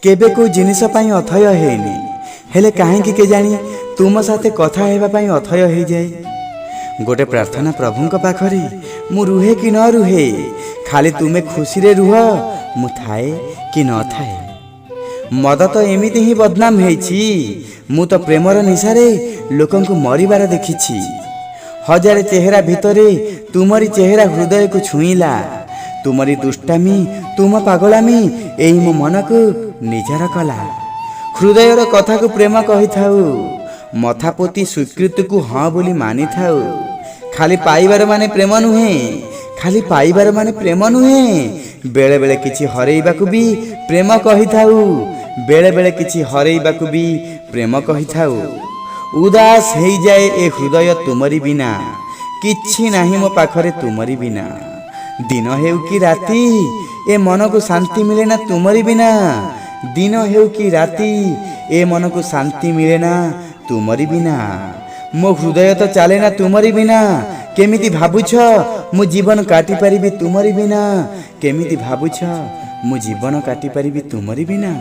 केबे को जिनिस पाई अथय हेनी हेले काहेकि केजानी तुम साथे कथा हेबा पाई अथय हो जाए। गोटे प्रार्थना प्रभुंक पाखरे मु रुहे कि न रुहे, खाली तुमे खुशी रे रुह मु थाए कि न थाए। मद तो एमिति ही बदनाम हेछि, मु तो प्रेमर निशारे लोकंकु मरिबार देखिछि। हजार चेहरा भितरे तुमरी चेहरा हृदय को छुईला। तुमरी दुष्टामी तुम पागलामी एही मो मन को निजार कला। हृदयर कथा को प्रेम कही थाउ, मथा पोती स्वीकृति को हाँ बोली मानी थाउ। खाली पाइबार माने प्रेम नुहे, खाली पाइबार माने प्रेम नुहे। बेले बेले किछि हरेइबाकु भी प्रेम कही थाउ, बेले बेले किछि हरेइबाकु भी प्रेम कही थाउ। उदास हेई जाए ए हृदय तुमरी बिना, किछि नाही मो पाखरे तुमरी बिना। दिन हेउ कि राती ए मन को शांति मिले ना तुमरी बिना। दिन हेउ कि राती ए मन को शांति मिले ना तुमरी बिना। मो हृदय तो चले ना तुमरी बिना। केमिति भाबुछ मु जीवन काटी परिबी तुमरी बिना, केमिति भाबुछ मु जीवन काटी परिबी तुमरी बिना।